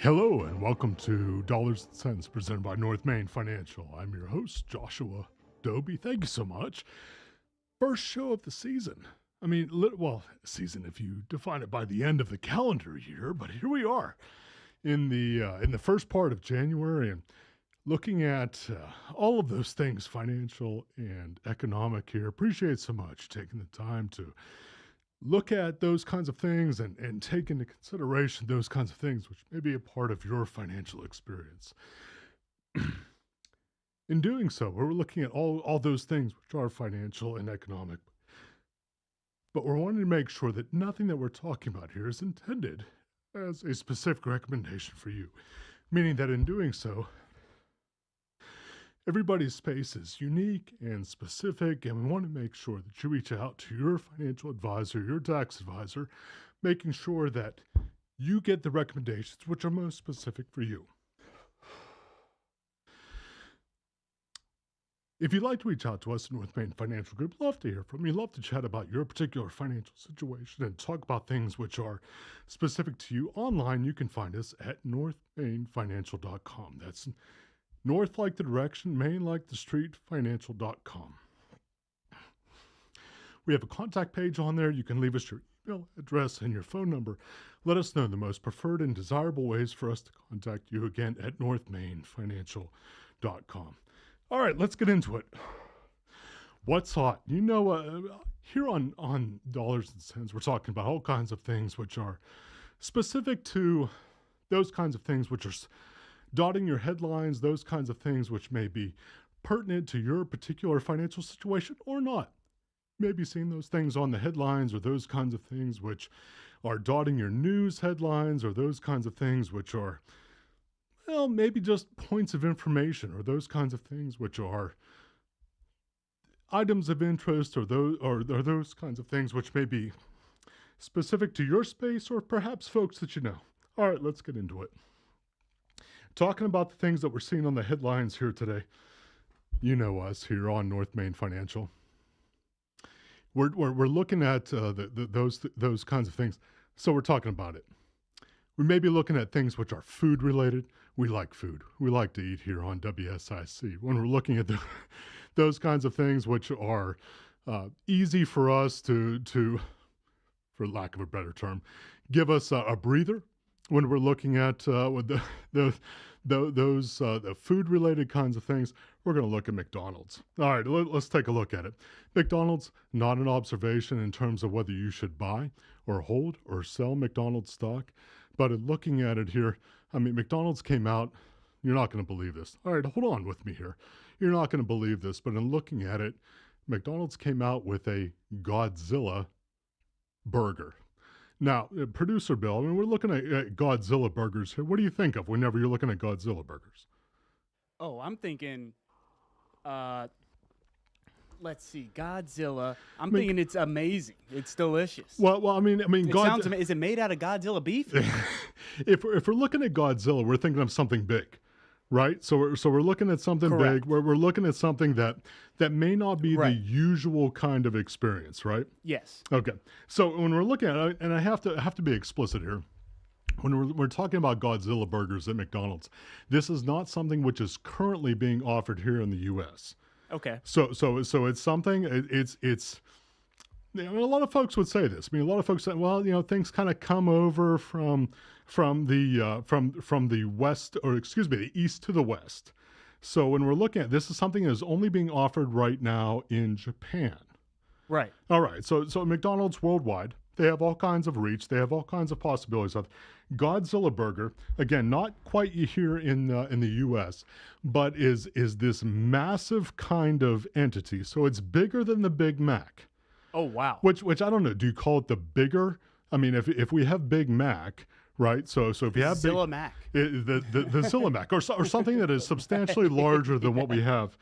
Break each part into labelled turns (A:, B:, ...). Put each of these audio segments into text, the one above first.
A: Hello and welcome to Dollars and Cents presented by North Main Financial. I'm your host, Joshua Dobi. Thank you so much. First show of the season. Season if you define it by the end of the calendar year, but here we are in the first part of January and looking at all of those things, financial and economic here. Appreciate so much taking the time to look at those kinds of things and take into consideration those kinds of things which may be a part of your financial experience. In doing so, we're looking at all those things which are financial and economic, but we're wanting to make sure that nothing that we're talking about here is intended as a specific recommendation for you, meaning that in doing so, everybody's space is unique and specific, and we want to make sure that you reach out to your financial advisor, your tax advisor, making sure that you get the recommendations which are most specific for you. If you'd like to reach out to us at North Main Financial Group, love to hear from you. Love to chat about your particular financial situation and talk about things which are specific to you. Online, you can find us at northmainfinancial.com. That's North like the direction, Main like the street, financial.com. We have a contact page on there. You can leave us your email address and your phone number. Let us know the most preferred and desirable ways for us to contact you, again, at northmainfinancial.com. All right, let's get into it. What's hot? Here on Dollars and Cents, we're talking about all kinds of things which are specific to those kinds of things which are dotting your headlines, those kinds of things which may be pertinent to your particular financial situation or not. Maybe seeing those things on the headlines or those kinds of things which are dotting your news headlines or those kinds of things which are, well, maybe just points of information or those kinds of things which are items of interest or those kinds of things which may be specific to your space or perhaps folks that you know. All right, let's get into it. Talking about the things that we're seeing on the headlines here today. You know us here on North Main Financial. We're looking at those kinds of things. So we're talking about it. We may be looking at things which are food related. We like food. We like to eat here on WSIC. When we're looking at those kinds of things which are easy for us to, for lack of a better term, give us a breather. When we're looking at with the food-related kinds of things, we're going to look at McDonald's. All right, let's take a look at it. McDonald's, not an observation in terms of whether you should buy or hold or sell McDonald's stock, but in looking at it here, McDonald's came out, you're not going to believe this. All right, hold on with me here. You're not going to believe this, but in looking at it, McDonald's came out with a Godzilla burger. Now, producer Bill, we're looking at Godzilla burgers here. What do you think of whenever you're looking at Godzilla burgers?
B: Oh, I'm thinking, let's see, Godzilla. I'm thinking it's amazing. It's delicious.
A: Well,
B: Is it made out of Godzilla beef?
A: if we're looking at Godzilla, we're thinking of something big, right? So we're looking at something
B: Correct.
A: big. We're looking at something that may not be
B: Right.
A: the usual kind of experience, right?
B: Yes.
A: Okay. So when we're looking at it, and I have to be explicit here, when we're talking about Godzilla burgers at McDonald's, this is not something which is currently being offered here in the U.S.
B: Okay.
A: So it's something. It's. A lot of folks would say this. A lot of folks say, well, things kind of come over from the west, or excuse me, the east to the west. So when we're looking at this, is something that is only being offered right now in Japan.
B: Right.
A: All right. So McDonald's worldwide, they have all kinds of reach. They have all kinds of possibilities of Godzilla burger. Again, not quite here in the U.S., but is this massive kind of entity. So it's bigger than the Big Mac.
B: Oh, wow.
A: Which I don't know. Do you call it the bigger? If we have Big Mac, right? So if you have
B: Zilla Mac.
A: the Zilla Mac or something that is substantially larger than what we have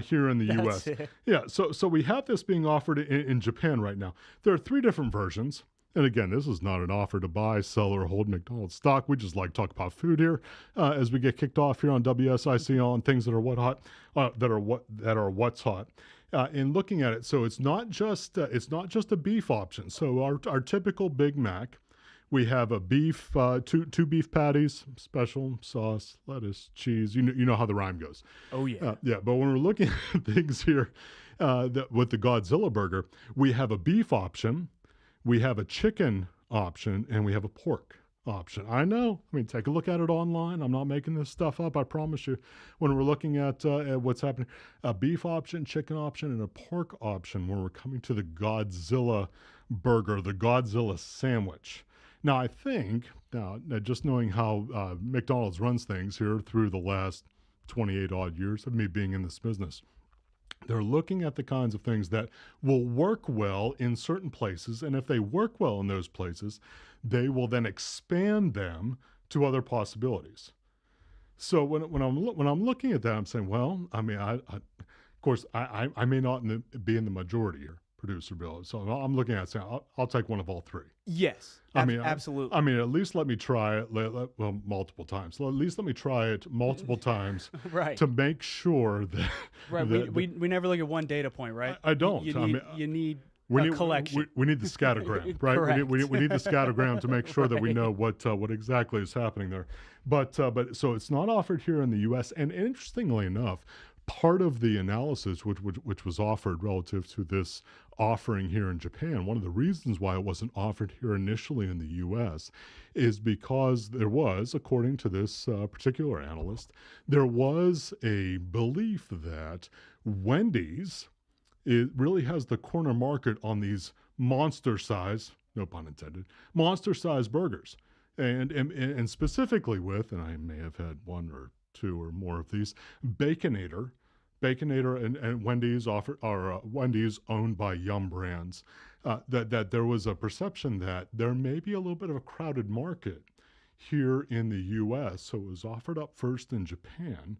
A: here in the U.S.
B: It.
A: Yeah. So we have this being offered in Japan right now. There are 3 different versions. And again, this is not an offer to buy, sell, or hold McDonald's stock. We just like to talk about food here as we get kicked off here on WSIC on things that are what's hot. In looking at it, so it's not just a beef option. So our typical Big Mac We have a beef, two beef patties, special sauce, lettuce, cheese. You know how the rhyme goes.
B: Oh yeah.
A: Yeah, but when we're looking at things here with the Godzilla burger, we have a beef option, we have a chicken option, and we have a pork option. I know. I mean, take a look at it online. I'm not making this stuff up. I promise you. When we're looking at what's happening, a beef option, chicken option, and a pork option when we're coming to the Godzilla burger, the Godzilla sandwich. Now, I think, just knowing how McDonald's runs things here through the last 28 odd years of me being in this business, they're looking at the kinds of things that will work well in certain places. And if they work well in those places, they will then expand them to other possibilities. So when I'm looking at that, I'm saying, well, I mean, of course, I may not be in the majority here, producer Bill. So I'm looking at saying, I'll take one of all three.
B: Yes. Absolutely.
A: I mean, at least let me try it. Well, multiple times. So at least let me try it multiple times,
B: right,
A: to make sure that.
B: Right.
A: That,
B: we never look at one data point, right?
A: I don't.
B: You need a collection.
A: We need the scattergram, right?
B: Correct.
A: We need the scattergram to make sure that we know what exactly is happening there. But so it's not offered here in the U.S. And interestingly enough, part of the analysis which was offered relative to this offering here in Japan, one of the reasons why it wasn't offered here initially in the U.S. is because there was, according to this particular analyst, there was a belief that Wendy's, it really has the corner market on these monster size, no pun intended, monster size burgers. And specifically with, and I may have had one or two or more of these, Baconator and Wendy's Wendy's owned by Yum Brands, that there was a perception that there may be a little bit of a crowded market here in the U.S. So it was offered up first in Japan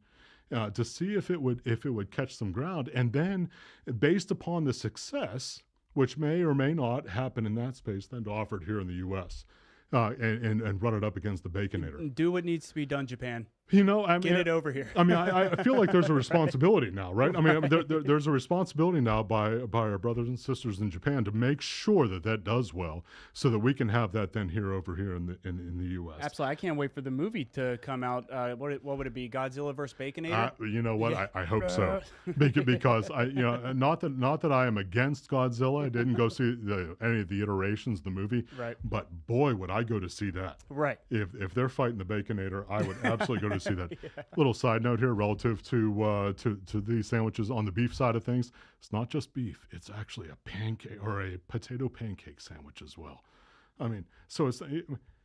A: to see if it would catch some ground, and then based upon the success, which may or may not happen in that space, then to offer it here in the U.S. And run it up against the Baconator.
B: Do what needs to be done, Japan.
A: You know, I mean,
B: get it over here.
A: I mean, I feel like there's a responsibility now, right? I mean, there's a responsibility now by our brothers and sisters in Japan to make sure that does well, so that we can have that then over here in the U.S.
B: Absolutely, I can't wait for the movie to come out. What would it be? Godzilla vs. Baconator?
A: You know what? Yeah. I hope so, because not that I am against Godzilla. I didn't go see any of the iterations of the movie,
B: right?
A: But boy, would I go to see that,
B: right?
A: If they're fighting the Baconator, I would absolutely go to see that. Yeah. Little side note here relative to these sandwiches on the beef side of things. It's not just beef; it's actually a pancake or a potato pancake sandwich as well. I mean, so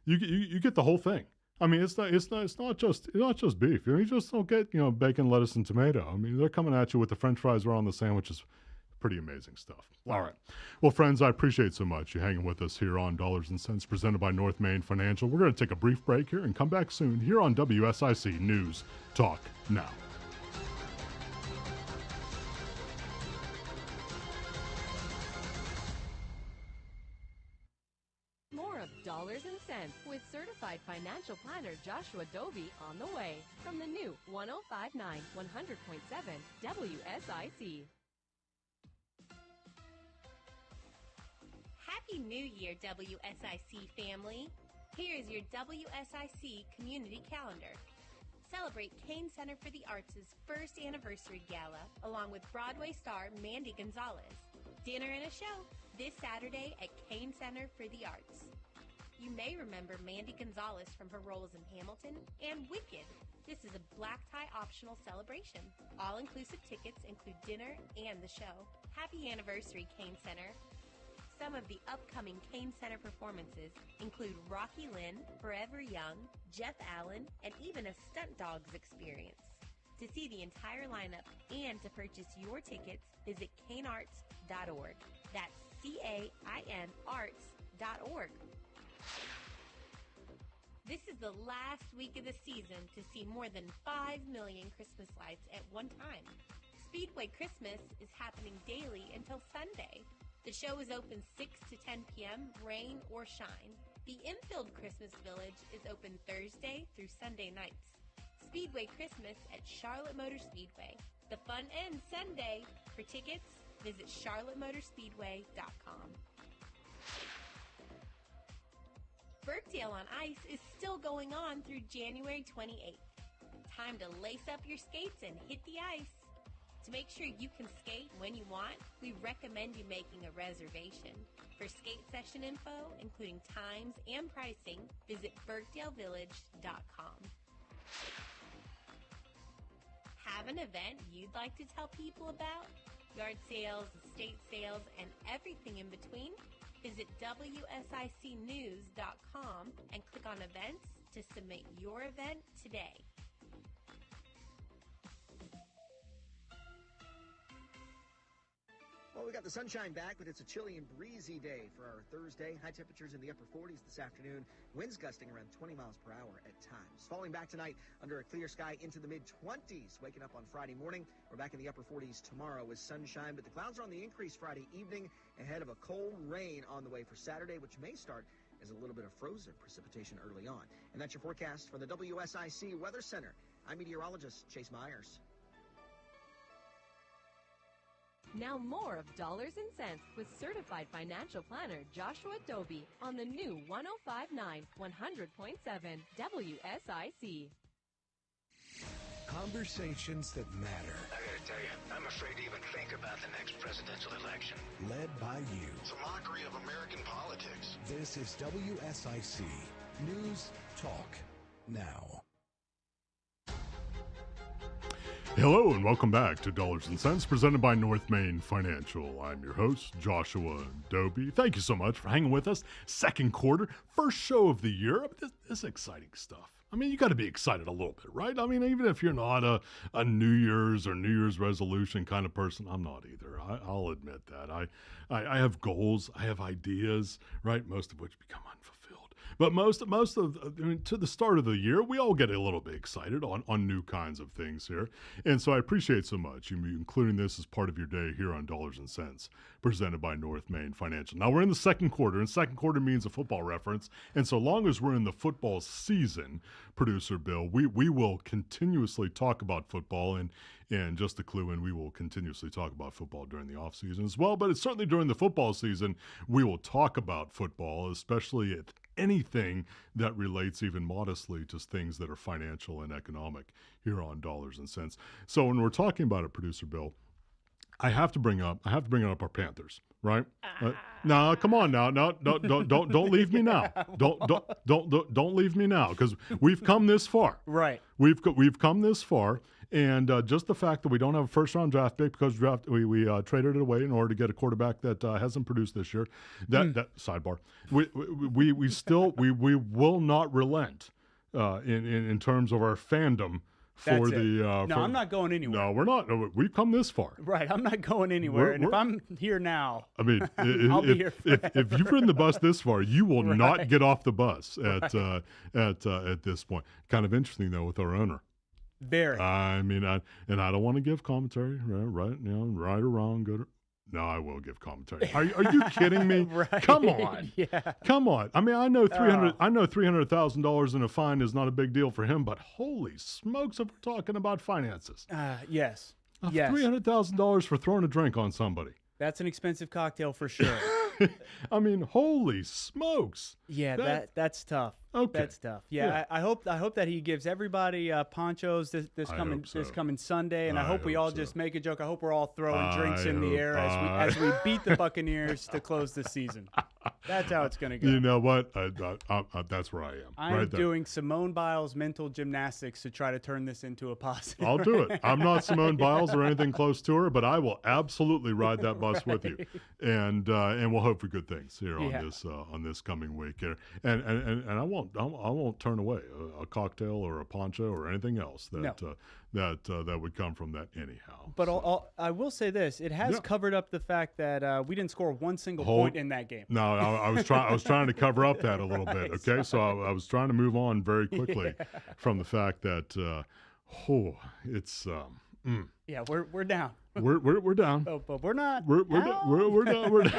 A: you get the whole thing. I mean, it's not just beef. You just don't get bacon, lettuce, and tomato. I mean, they're coming at you with the French fries right on the sandwiches. Pretty amazing stuff.
B: Wow.
A: All right. Well, friends, I appreciate so much you hanging with us here on Dollars and Cents, presented by North Main Financial. We're going to take a brief break here and come back soon here on WSIC News Talk Now.
C: More of Dollars and Cents with certified financial planner Joshua Dobi on the way from the new 1059 100.7 WSIC.
D: Happy New Year, WSIC family. Here is your WSIC community calendar. Celebrate Kane Center for the Arts' first anniversary gala, along with Broadway star Mandy Gonzalez. Dinner and a show this Saturday at Kane Center for the Arts. You may remember Mandy Gonzalez from her roles in Hamilton and Wicked. This is a black tie optional celebration. All-inclusive tickets include dinner and the show. Happy anniversary, Kane Center. Some of the upcoming Kane Center performances include Rocky Lynn, Forever Young, Jeff Allen, and even a Stunt Dogs experience. To see the entire lineup and to purchase your tickets, visit canearts.org. That's CAIN arts.org. This is the last week of the season to see more than 5 million Christmas lights at one time. Speedway Christmas is happening daily until Sunday. The show is open 6 to 10 p.m., rain or shine. The Infield Christmas Village is open Thursday through Sunday nights. Speedway Christmas at Charlotte Motor Speedway. The fun ends Sunday. For tickets, visit charlottemotorspeedway.com. Birkdale on Ice is still going on through January 28th. Time to lace up your skates and hit the ice. To make sure you can skate when you want, we recommend you making a reservation. For skate session info, including times and pricing, visit birkdalevillage.com. Have an event you'd like to tell people about? Yard sales, estate sales, and everything in between? Visit WSICnews.com and click on events to submit your event today.
E: Well, we got the sunshine back, but it's a chilly and breezy day for our Thursday. High temperatures in the upper 40s this afternoon. Winds gusting around 20 miles per hour at times. Falling back tonight under a clear sky into the mid-20s. Waking up on Friday morning. We're back in the upper 40s tomorrow with sunshine, but the clouds are on the increase Friday evening ahead of a cold rain on the way for Saturday, which may start as a little bit of frozen precipitation early on. And that's your forecast from the WSIC Weather Center. I'm meteorologist Chase Myers.
C: Now more of Dollars and Cents with certified financial planner Joshua Dobi on the new 105.9 100.7 WSIC.
F: Conversations that matter.
G: I gotta tell you, I'm afraid to even think about the next presidential election.
F: Led by you.
G: It's a mockery of American politics.
F: This is WSIC News Talk Now.
A: Hello and welcome back to Dollars and Cents presented by North Main Financial. I'm your host, Joshua Dobi. Thank you so much for hanging with us. Second quarter, first show of the year. This is exciting stuff. I mean, you got to be excited a little bit, right? I mean, even if you're not a New Year's or New Year's resolution kind of person, I'm not either. I'll admit that. I have goals, I have ideas, right? Most of which become unfulfilled. But most of to the start of the year, we all get a little bit excited on new kinds of things here. And so I appreciate so much you including this as part of your day here on Dollars and Cents, presented by North Main Financial. Now, we're in the second quarter, and second quarter means a football reference. And so long as we're in the football season, Producer Bill, we will continuously talk about football. And just to clue in, we will continuously talk about football during the offseason as well. But it's certainly during the football season, we will talk about football, especially at anything that relates even modestly to things that are financial and economic here on Dollars and Cents. So when we're talking about it, Producer Bill, I have to bring up our Panthers, right? No, come on now. No, don't leave me now. Don't leave me now, because we've come this far.
B: Right.
A: We've come this far. And just the fact that we don't have a first-round draft pick because we traded it away in order to get a quarterback that hasn't produced this year. That sidebar. We will not relent in terms of our fandom for
B: I'm not going anywhere.
A: No, we're not. We've come this far.
B: Right. I'm not going anywhere. And if I'm here now,
A: I mean,
B: I'll be here forever.
A: if you've ridden the bus this far, you will not get off the bus at this point. Kind of interesting though with our owner.
B: Very.
A: I mean, I don't want to give commentary, right? Right or wrong, good or... No, I will give commentary. Are you kidding me?
B: Right.
A: Come on.
B: Yeah.
A: Come on. I mean, I know $300,000 in a fine is not a big deal for him, but holy smokes, if we're talking about finances.
B: Yes. Yes.
A: $300,000 for throwing a drink on somebody.
B: That's an expensive cocktail for sure.
A: I mean, holy smokes.
B: Yeah, that's tough.
A: Okay.
B: That's tough. Yeah. I hope that he gives everybody ponchos this coming Sunday, and I hope we all just make a joke. I hope we're all throwing drinks in the air as we beat the Buccaneers to close the season. That's how it's going to go.
A: You know what? That's where I am.
B: I'm doing Simone Biles mental gymnastics to try to turn this into a positive.
A: I'll do it. I'm not Simone Biles or anything close to her, but I will absolutely ride that bus with you, and we'll hope for good things here on this coming week here. And I won't turn away a cocktail or a poncho or anything else that would come from that anyhow.
B: But I will say this: it has covered up the fact that we didn't score one single point in that game.
A: No, I was trying to cover up that a little bit. Okay, so I was trying to move on very quickly from the fact that it's.
B: Yeah, we're down.
A: We're down.
B: But we're not.
A: We're down.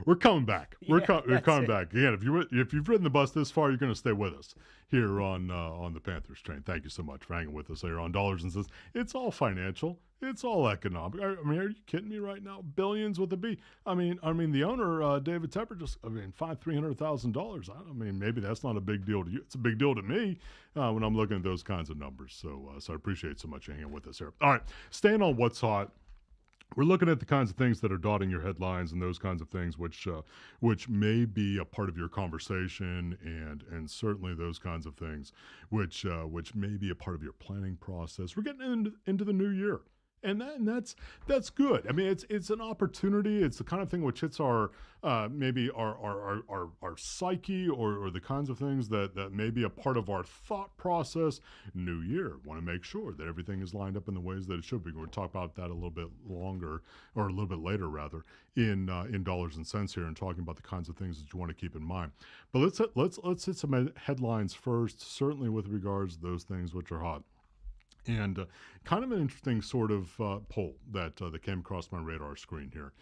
A: We're coming back. We're coming
B: it.
A: back again. If you've ridden the bus this far, you're going to stay with us here on the Panthers train. Thank you so much for hanging with us here on Dollars and Cents. It's all financial. It's all economic. I mean, are you kidding me right now? Billions with a B. I mean, the owner, David Tepper, $300,000. I mean, maybe that's not a big deal to you. It's a big deal to me when I'm looking at those kinds of numbers. So I appreciate so much hanging with us here. All right, staying on what's hot. We're looking at the kinds of things that are dotting your headlines and those kinds of things, which may be a part of your conversation, and certainly those kinds of things, which may be a part of your planning process. We're getting into the new year, and that's good. I mean, it's an opportunity. It's the kind of thing which hits our maybe our psyche, or the kinds of things that may be a part of our thought process. New year, want to make sure that everything is lined up in the ways that it should be. We'll talk about that a little bit longer, or a little bit later rather, in Dollars and Cents here, and talking about the kinds of things that you want to keep in mind. But let's hit some headlines first, certainly with regards to those things which are hot. And kind of an interesting sort of poll that came across my radar screen here.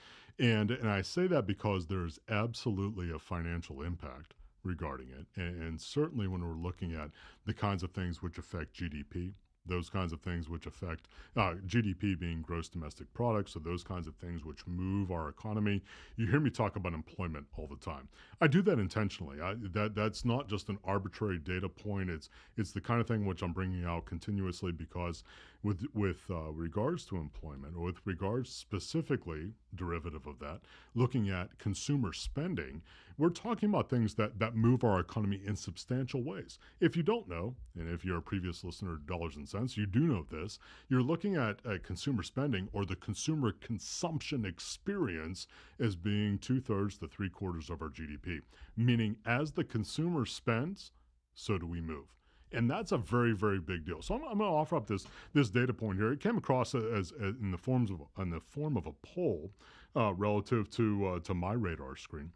A: And I say that because there's absolutely a financial impact regarding it. And certainly when we're looking at the kinds of things which affect GDP, those kinds of things which affect GDP being gross domestic product, so those kinds of things which move our economy. You hear me talk about employment all the time. I do that intentionally. That's not just an arbitrary data point. It's the kind of thing which I'm bringing out continuously, because with regards to employment, or with regards specifically, derivative of that, looking at consumer spending, we're talking about things that move our economy in substantial ways. If you don't know, and if you're a previous listener to Dollars and Cents, you do know this. You're looking at consumer spending, or the consumer consumption experience, as being 2/3 to 3/4 of our GDP. Meaning, as the consumer spends, so do we move. And that's a very, very big deal. So I'm going to offer up this data point here. It came across as in the form of a poll relative to my radar screen.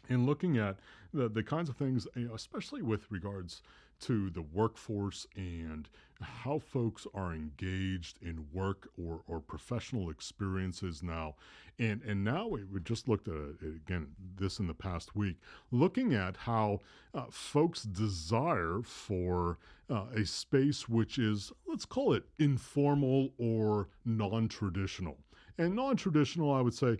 A: In looking at the kinds of things, especially with regards to the workforce and how folks are engaged in work or professional experiences now. And now we just looked at it again, this in the past week, looking at how folks desire for a space which is, let's call it informal or non-traditional. And non-traditional, I would say,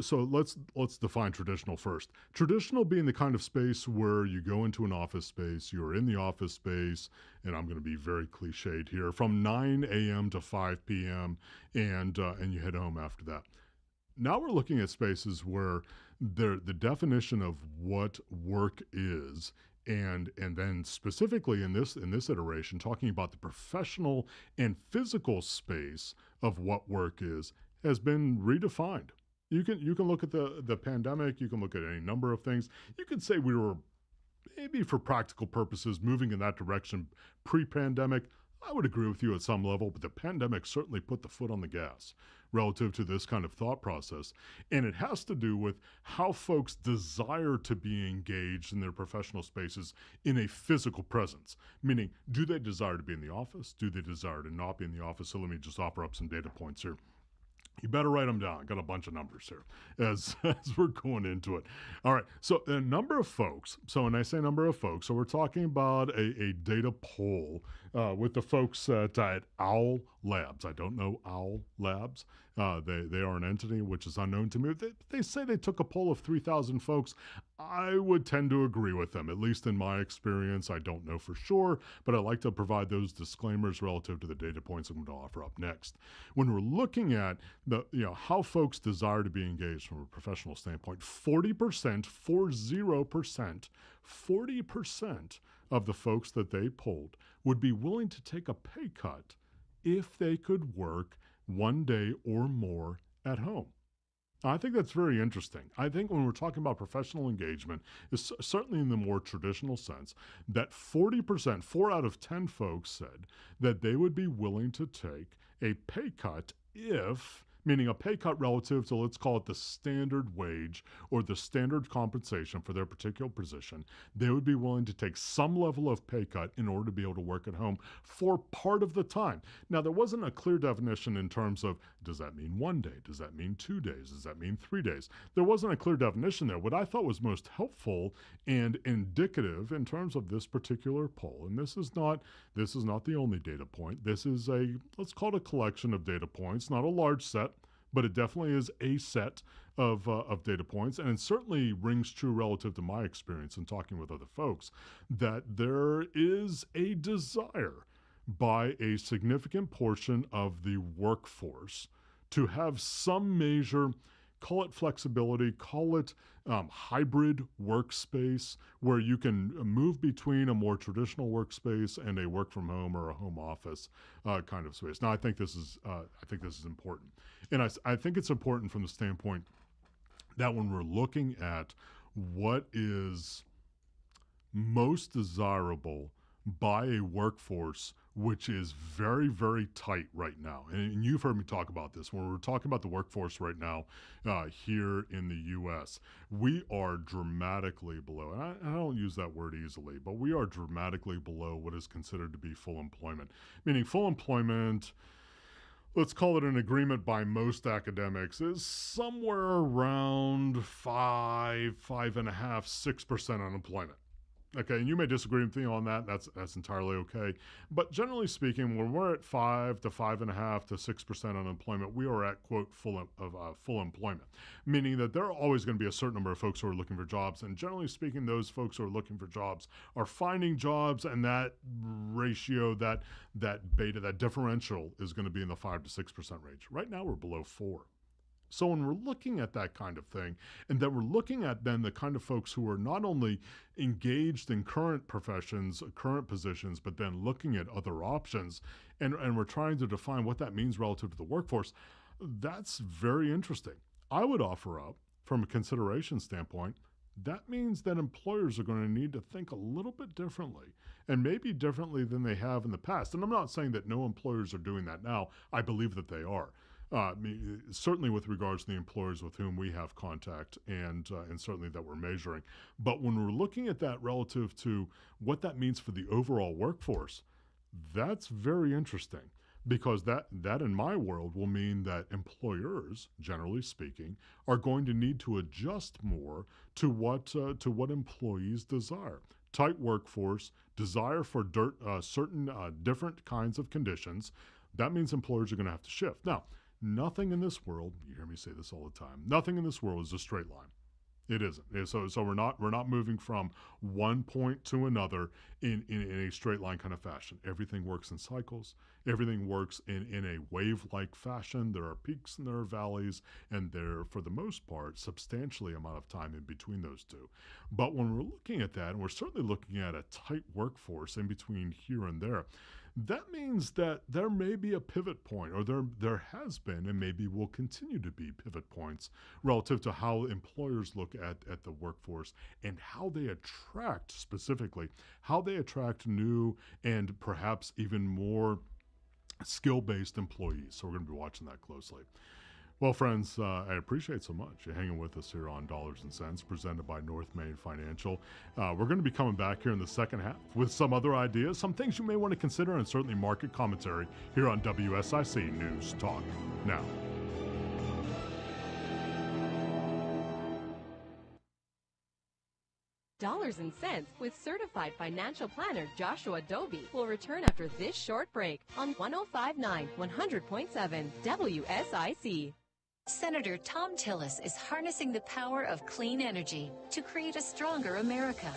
A: so let's define traditional first. Traditional being the kind of space where you go into an office space, you're in the office space, and I'm going to be very cliched here, from 9 a.m. to 5 p.m., and you head home after that. Now we're looking at spaces where the definition of what work is, and then specifically in this iteration, talking about the professional and physical space of what work is, has been redefined. You can look at the pandemic. You can look at any number of things. You could say we were, maybe for practical purposes, moving in that direction pre-pandemic. I would agree with you at some level, but the pandemic certainly put the foot on the gas relative to this kind of thought process. And it has to do with how folks desire to be engaged in their professional spaces in a physical presence. Meaning, do they desire to be in the office? Do they desire to not be in the office? So let me just offer up some data points here. You better write them down. I got a bunch of numbers here as we're going into it. All right. So a number of folks. So when I say number of folks, so we're talking about a data poll with the folks at OWL Labs. I don't know OWL Labs. They are an entity which is unknown to me. They say they took a poll of 3,000 folks. I would tend to agree with them, at least in my experience. I don't know for sure, but I like to provide those disclaimers relative to the data points I'm going to offer up next. When we're looking at how folks desire to be engaged from a professional standpoint, 40% of the folks that they polled would be willing to take a pay cut if they could work one day or more at home. I think that's very interesting. I think when we're talking about professional engagement, it's certainly in the more traditional sense, that 40%, 4 out of 10 folks said that they would be willing to take a pay cut if, meaning a pay cut relative to, let's call it, the standard wage or the standard compensation for their particular position. They would be willing to take some level of pay cut in order to be able to work at home for part of the time. Now, there wasn't a clear definition in terms of, does that mean 1 day? Does that mean 2 days? Does that mean 3 days? There wasn't a clear definition there. What I thought was most helpful and indicative in terms of this particular poll, and this is not the only data point. This is let's call it a collection of data points, not a large set, but it definitely is a set of data points, and it certainly rings true relative to my experience in talking with other folks, that there is a desire by a significant portion of the workforce to have some measure, call it flexibility, call it hybrid workspace, where you can move between a more traditional workspace and a work from home or a home office kind of space. Now, I think this is important, and I think it's important from the standpoint that when we're looking at what is most desirable by a workforce which is very, very tight right now. And you've heard me talk about this. When we're talking about the workforce right now here in the U.S., we are dramatically below, and I don't use that word easily, but we are dramatically below what is considered to be full employment. Meaning full employment, let's call it an agreement by most academics, is somewhere around 5.5%, 6% unemployment. Okay, and you may disagree with me on that. That's entirely okay. But generally speaking, when we're at 5 to 5.5 to 6% unemployment, we are at, quote, full employment, meaning that there are always going to be a certain number of folks who are looking for jobs. And generally speaking, those folks who are looking for jobs are finding jobs, and that ratio, that beta, that differential is going to be in the 5 to 6% range. Right now, we're below 4. So when we're looking at that kind of thing, and then we're looking at then the kind of folks who are not only engaged in current professions, current positions, but then looking at other options, and we're trying to define what that means relative to the workforce, that's very interesting. I would offer up, from a consideration standpoint, that means that employers are going to need to think a little bit differently, and maybe differently than they have in the past. And I'm not saying that no employers are doing that now. I believe that they are. Certainly with regards to the employers with whom we have contact, and certainly that we're measuring. But when we're looking at that relative to what that means for the overall workforce, that's very interesting, because that in my world will mean that employers, generally speaking, are going to need to adjust more to what employees desire. Tight workforce, desire for certain different kinds of conditions. That means employers are going to have to shift. Now, nothing in this world, you hear me say this all the time, nothing in this world is a straight line. It isn't. So we're not moving from one point to another in a straight line kind of fashion. Everything works in cycles. Everything works in a wave-like fashion. There are peaks and there are valleys, and there, for the most part, substantially amount of time in between those two. But when we're looking at that, and we're certainly looking at a tight workforce in between here and there, that means that there may be a pivot point, or there has been and maybe will continue to be pivot points relative to how employers look at the workforce and how they attract, specifically, how they attract new and perhaps even more skill-based employees. So we're going to be watching that closely. Well, friends, I appreciate so much you hanging with us here on Dollars and Cents, presented by North Main Financial. We're going to be coming back here in the second half with some other ideas, some things you may want to consider, and certainly market commentary here on WSIC News Talk Now.
C: Dollars and Cents with certified financial planner Joshua Dobi will return after this short break on 105.9 100.7 WSIC.
H: Senator Tom Tillis is harnessing the power of clean energy to create a stronger America.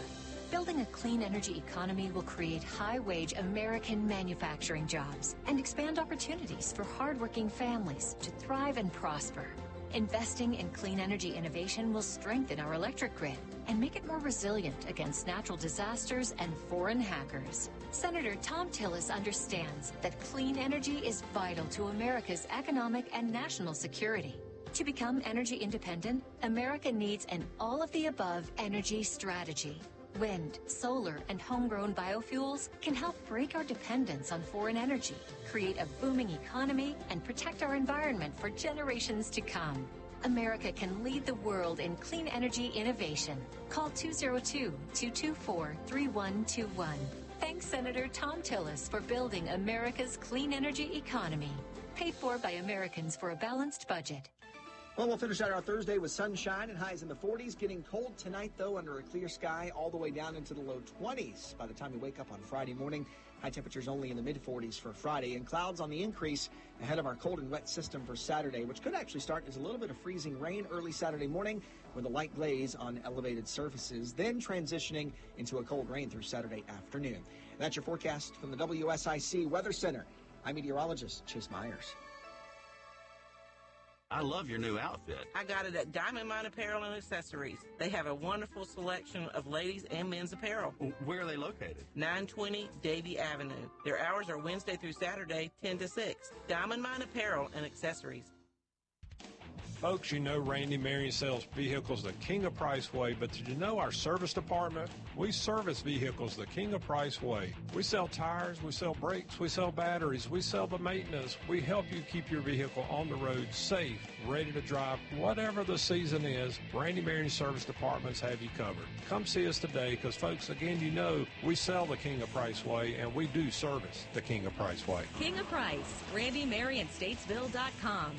H: Building a clean energy economy will create high-wage American manufacturing jobs and expand opportunities for hardworking families to thrive and prosper. Investing in clean energy innovation will strengthen our electric grid and make it more resilient against natural disasters and foreign hackers. Senator Tom Tillis understands that clean energy is vital to America's economic and national security. To become energy independent, America needs an all-of-the-above energy strategy. Wind, solar, and homegrown biofuels can help break our dependence on foreign energy, create a booming economy, and protect our environment for generations to come. America can lead the world in clean energy innovation. Call 202-224-3121. Thanks, Senator Tom Tillis, for building America's clean energy economy. Paid for by Americans for a balanced budget.
E: Well, we'll finish out our Thursday with sunshine and highs in the 40s. Getting cold tonight, though, under a clear sky all the way down into the low 20s. By the time we wake up on Friday morning, high temperatures only in the mid-40s for Friday, and clouds on the increase ahead of our cold and wet system for Saturday, which could actually start as a little bit of freezing rain early Saturday morning with a light glaze on elevated surfaces, then transitioning into a cold rain through Saturday afternoon. And that's your forecast from the WSIC Weather Center. I'm meteorologist Chase Myers.
I: I love your new outfit.
J: I got it at Diamond Mine Apparel and Accessories. They have a wonderful selection of ladies and men's apparel.
I: Where are they located?
J: 920 Davie Avenue. Their hours are Wednesday through Saturday, 10 to 6. Diamond Mine Apparel and Accessories.
K: Folks, you know Randy Marion sells vehicles the King of Price way, but did you know our service department? We service vehicles the King of Price way. We sell tires, we sell brakes, we sell batteries, we sell the maintenance. We help you keep your vehicle on the road safe, ready to drive. Whatever the season is, Randy Marion service departments have you covered. Come see us today because, folks, again, you know we sell the King of Price way and we do service the King of Price way.
L: King of Price, RandyMarionStatesville.com.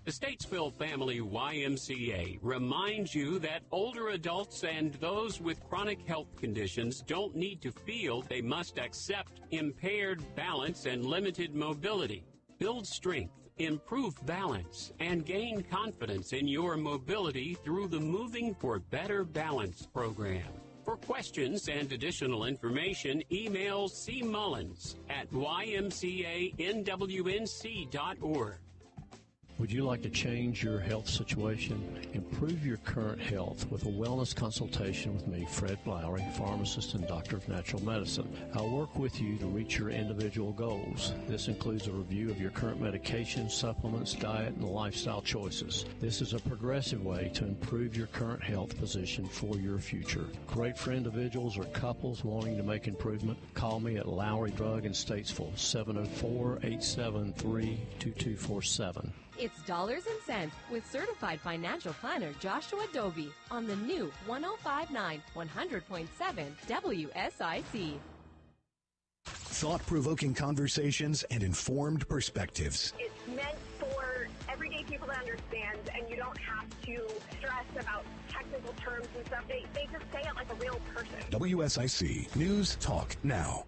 M: The Statesville Family YMCA reminds you that older adults and those with chronic health conditions don't need to feel they must accept impaired balance and limited mobility. Build strength, improve balance, and gain confidence in your mobility through the Moving for Better Balance program. For questions and additional information, email C. Mullins at ymcanwnc.org.
N: Would you like to change your health situation? Improve your current health with a wellness consultation with me, Fred Lowry, pharmacist and doctor of natural medicine. I'll work with you to reach your individual goals. This includes a review of your current medications, supplements, diet, and lifestyle choices. This is a progressive way to improve your current health position for your future. Great for individuals or couples wanting to make improvement. Call me at Lowry Drug in Statesville, 704-873-2247.
C: It's Dollars and Cents with certified financial planner Joshua Dobi on the new 105.9 100.7 WSIC.
F: Thought-provoking conversations and informed perspectives.
O: It's meant for everyday people to understand, and you don't have to stress about technical terms and stuff. They just say it like a real person.
F: WSIC News Talk Now.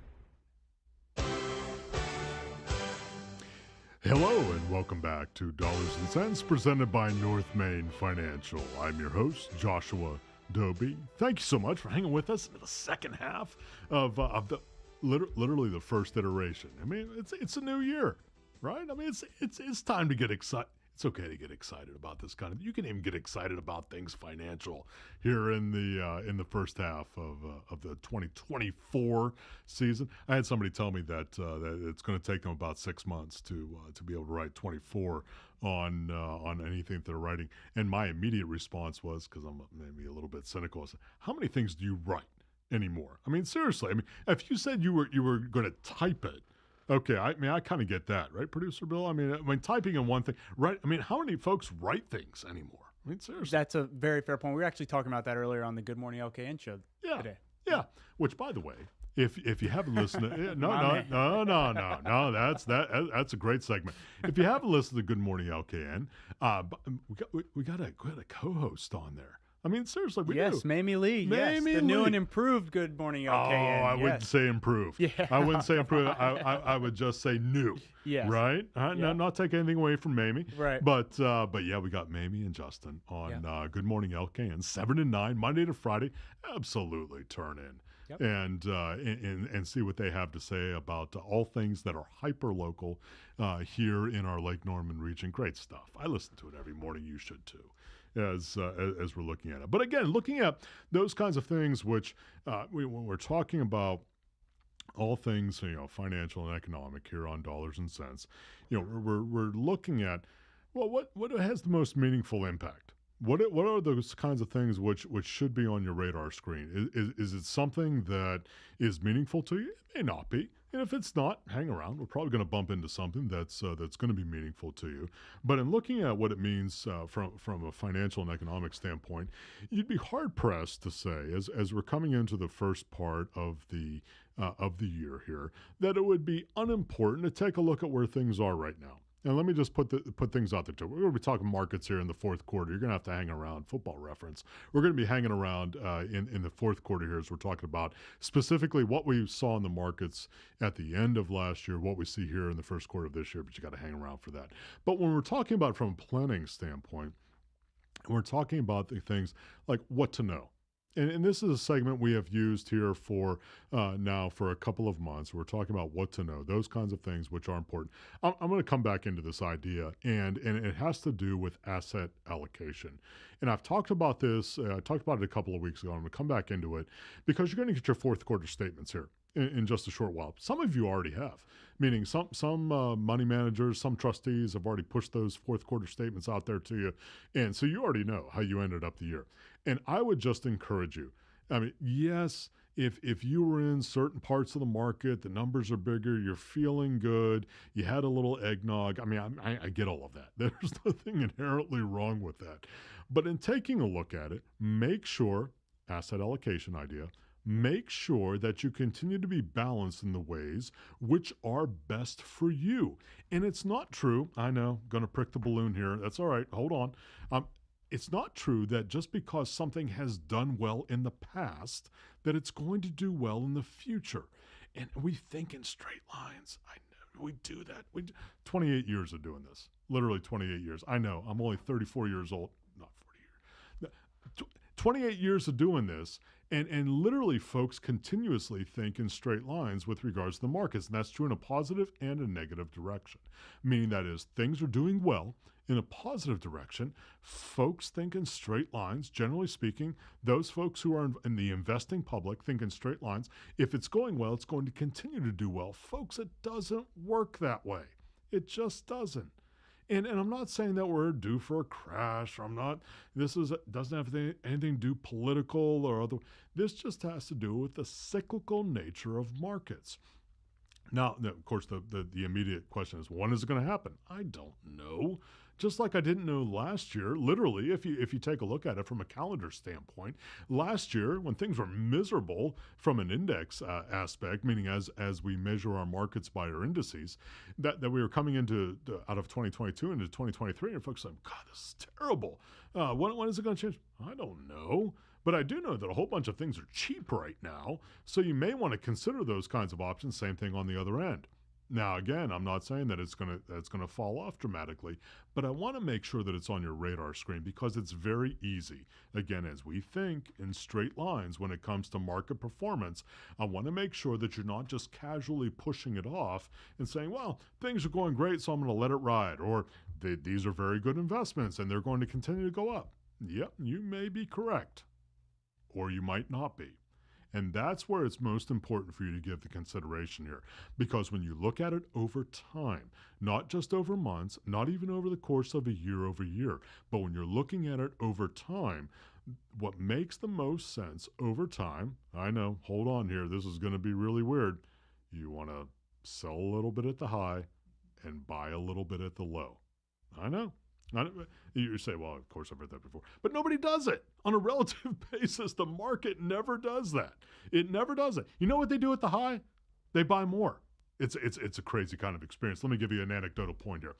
A: Hello and welcome back to Dollars and Cents presented by North Main Financial. I'm your host, Joshua Dobi. Thank you so much for hanging with us in the second half of the literally the first iteration. I mean, it's a new year, right? I mean, it's time to get excited. It's okay to get excited about this kind of. You can even get excited about things financial here in the first half of the 2024 season. I had somebody tell me that it's going to take them about 6 months to be able to write 24 on anything that they're writing. And my immediate response was, because I'm maybe a little bit cynical, I said, how many things do you write anymore? I mean, seriously. I mean, if you said you were going to type it. Okay, I mean, I kind of get that, right, Producer Bill? I mean, typing in one thing, right? I mean, how many folks write things anymore? I mean, seriously.
B: That's a very fair point. We were actually talking about that earlier on the Good Morning LKN show today.
A: Yeah, which, by the way, if you haven't listened to no, that's a great segment. If you haven't listened to Good Morning LKN, we got a co-host on there. I mean, seriously, we do.
B: Yes, Mamie Lee. Yes, the new and improved Good Morning LKN.
A: Oh, I wouldn't say improved.
B: Yeah.
A: I wouldn't say improved. I would just say new.
B: Yes.
A: Right? Not take anything away from Mamie.
B: Right.
A: But yeah, we got Mamie and Justin on Good Morning LKN, 7 to 9, Monday to Friday. Absolutely turn in. Yep. And see what they have to say about all things that are hyper local here in our Lake Norman region. Great stuff. I listen to it every morning. You should too. As we're looking at it. But again, looking at those kinds of things, which when we're talking about all things, financial and economic here on Dollars and Cents, we're looking at, well, what has the most meaningful impact What are those kinds of things which should be on your radar screen? Is it something that is meaningful to you? It may not be. And if it's not, hang around. We're probably going to bump into something that's going to be meaningful to you. But in looking at what it means from a financial and economic standpoint, you'd be hard pressed to say, as we're coming into the first part of the year here, that it would be unimportant to take a look at where things are right now. And let me just put things out there too. We're going to be talking markets here in the fourth quarter. You're going to have to hang around. Football reference. We're going to be hanging around in the fourth quarter here as we're talking about specifically what we saw in the markets at the end of last year, what we see here in the first quarter of this year, but you got to hang around for that. But when we're talking about it from a planning standpoint, we're talking about the things like what to know. And this is a segment we have used here for now for a couple of months. We're talking about what to know, those kinds of things which are important. I'm going to come back into this idea, and it has to do with asset allocation. And I've talked about this, I talked about it a couple of weeks ago. I'm going to come back into it because you're going to get your fourth quarter statements here in just a short while. Some of you already have, meaning some money managers, some trustees have already pushed those fourth quarter statements out there to you. And so you already know how you ended up the year. And I would just encourage you. I mean, yes, if you were in certain parts of the market, the numbers are bigger, you're feeling good, you had a little eggnog. I mean, I get all of that. There's nothing inherently wrong with that. But in taking a look at it, make sure, asset allocation idea, make sure that you continue to be balanced in the ways which are best for you. And it's not true. I know, going to prick the balloon here. That's all right. Hold on. It's not true that just because something has done well in the past, that it's going to do well in the future. And we think in straight lines. I know we do that. 28 years of doing this. Literally 28 years. I know. I'm only 34 years old. Not 40 years. 28 years of doing this. And literally, folks continuously think in straight lines with regards to the markets. And that's true in a positive and a negative direction. Meaning that is, things are doing well in a positive direction. Folks think in straight lines. Generally speaking, those folks who are in the investing public think in straight lines. If it's going well, it's going to continue to do well. Folks, it doesn't work that way. It just doesn't. And I'm not saying that we're due for a crash. Doesn't have anything to do political or other. This just has to do with the cyclical nature of markets. Now, of course, the immediate question is, when is it going to happen? I don't know. Just like I didn't know last year, literally, if you take a look at it from a calendar standpoint, last year when things were miserable from an index aspect, meaning as we measure our markets by our indices, that we were coming out of 2022 into 2023, and folks are like, God, this is terrible. When is it going to change? I don't know. But I do know that a whole bunch of things are cheap right now, so you may want to consider those kinds of options. Same thing on the other end. Now, again, I'm not saying that it's gonna fall off dramatically, but I want to make sure that it's on your radar screen because it's very easy. Again, as we think in straight lines when it comes to market performance, I want to make sure that you're not just casually pushing it off and saying, well, things are going great, so I'm going to let it ride, or these are very good investments and they're going to continue to go up. Yep, you may be correct, or you might not be. And that's where it's most important for you to give the consideration here. Because when you look at it over time, not just over months, not even over the course of a year over year, but when you're looking at it over time, what makes the most sense over time, I know, hold on here, this is going to be really weird. You want to sell a little bit at the high and buy a little bit at the low. I know. You say, well, of course I've heard that before. But nobody does it. On a relative basis, the market never does that. It never does it. You know what they do at the high? They buy more. It's a crazy kind of experience. Let me give you an anecdotal point here.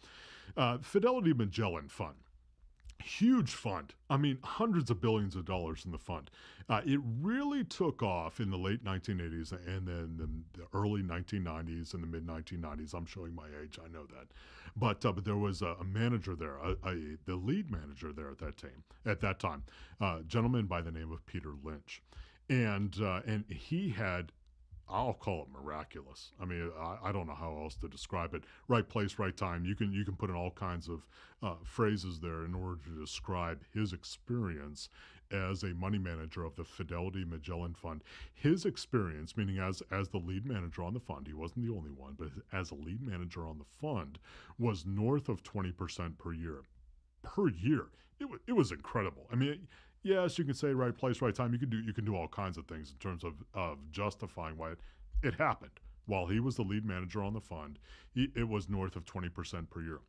A: Fidelity Magellan Fund. Huge fund. I mean, hundreds of billions of dollars in the fund. It really took off in the late 1980s and then the early 1990s and the mid 1990s. I'm showing my age. I know that. But there was a manager there, the lead manager there at that time, a gentleman by the name of Peter Lynch. And he had, I'll call it miraculous. I mean, I don't know how else to describe it. Right place, right time. You can put in all kinds of phrases there in order to describe his experience as a money manager of the Fidelity Magellan Fund. His experience, meaning as the lead manager on the fund, he wasn't the only one, but as a lead manager on the fund, was north of 20% per year. per year. It was incredible. I mean, yes, you can say right place, right time. You can do all kinds of things in terms of justifying why it happened. While he was the lead manager on the fund, it was north of 20% per year.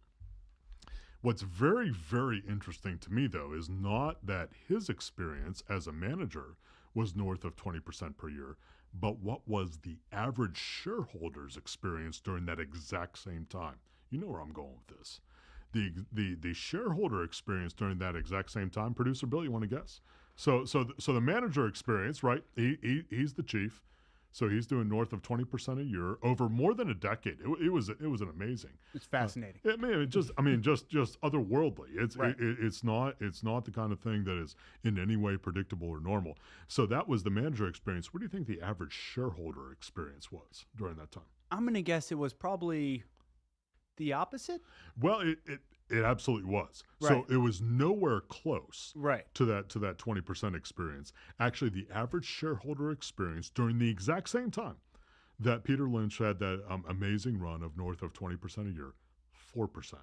A: What's very, very interesting to me, though, is not that his experience as a manager was north of 20% per year, but what was the average shareholder's experience during that exact same time. You know where I'm going with this. The shareholder experience during that exact same time, producer Bill, you want to guess? So the manager experience, right? He's the chief. So he's doing north of 20% a year over more than a decade. It was an amazing.
B: It's fascinating.
A: Just otherworldly. It's not the kind of thing that is in any way predictable or normal. So that was the manager experience. What do you think the average shareholder experience was during that time?
B: I'm gonna guess it was probably the opposite.
A: Well, it absolutely was.
B: Right.
A: So it was nowhere close
B: right.
A: to that 20% experience. Actually, the average shareholder experience during the exact same time that Peter Lynch had that amazing run of north of 20% a year, 4%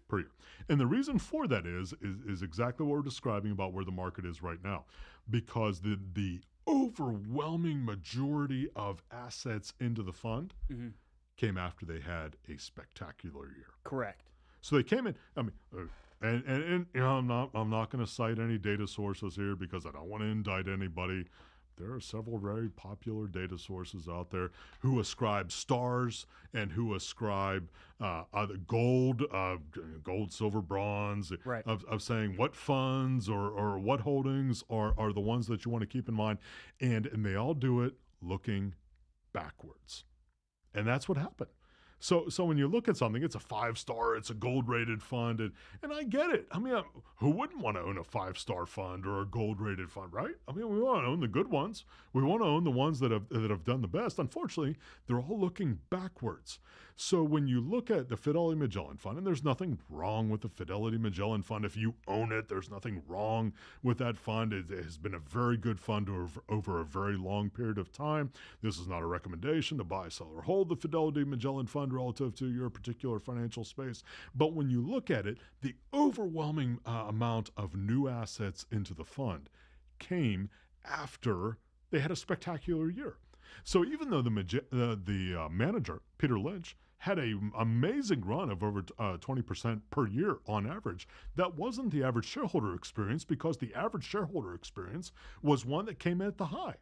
A: per year. And the reason for that is exactly what we're describing about where the market is right now. Because the overwhelming majority of assets into the fund came after they had a spectacular year.
B: Correct.
A: So they came in. I mean, and you know, I'm not going to cite any data sources here because I don't want to indict anybody. There are several very popular data sources out there who ascribe stars and who ascribe gold, silver, bronze,
B: right.
A: of saying what funds or what holdings are the ones that you want to keep in mind, and they all do it looking backwards, and that's what happened. So when you look at something, it's a 5-star, it's a gold-rated fund, and I get it. I mean, who wouldn't want to own a 5-star fund or a gold-rated fund, right? I mean, we want to own the good ones. We want to own the ones that have done the best. Unfortunately, they're all looking backwards. So when you look at the Fidelity Magellan Fund, and there's nothing wrong with the Fidelity Magellan Fund. If you own it, there's nothing wrong with that fund. It has been a very good fund over a very long period of time. This is not a recommendation to buy, sell, or hold the Fidelity Magellan Fund relative to your particular financial space. But when you look at it, the overwhelming amount of new assets into the fund came after they had a spectacular year. So even though the manager, Peter Lynch, had an amazing run of over 20% per year on average, that wasn't the average shareholder experience, because the average shareholder experience was one that came in at the high.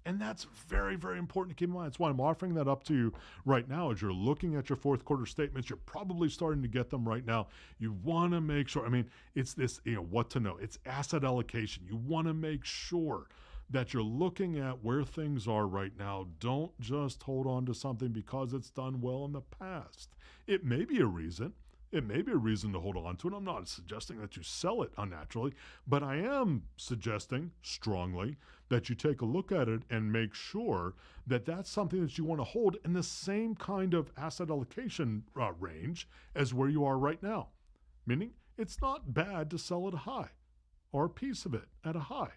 A: And that's very, very important to keep in mind. That's why I'm offering that up to you right now. As you're looking at your fourth quarter statements, you're probably starting to get them right now. You want to make sure, I mean, it's this, what to know. It's asset allocation. You want to make sure that you're looking at where things are right now. Don't just hold on to something because it's done well in the past. It may be a reason. It may be a reason to hold on to it. I'm not suggesting that you sell it unnaturally, but I am suggesting strongly that you take a look at it and make sure that that's something that you want to hold in the same kind of asset allocation range as where you are right now. Meaning, it's not bad to sell at a high or a piece of it at a high.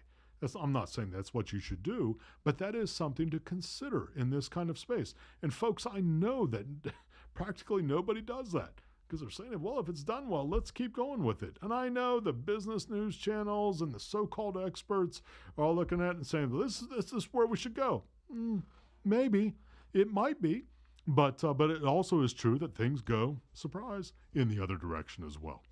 A: I'm not saying that's what you should do, but that is something to consider in this kind of space. And folks, I know that practically nobody does that, because they're saying, well, if it's done well, let's keep going with it. And I know the business news channels and the so-called experts are all looking at it and saying, well, this is where we should go. Maybe. It might be. But it also is true that things go, surprise, in the other direction as well.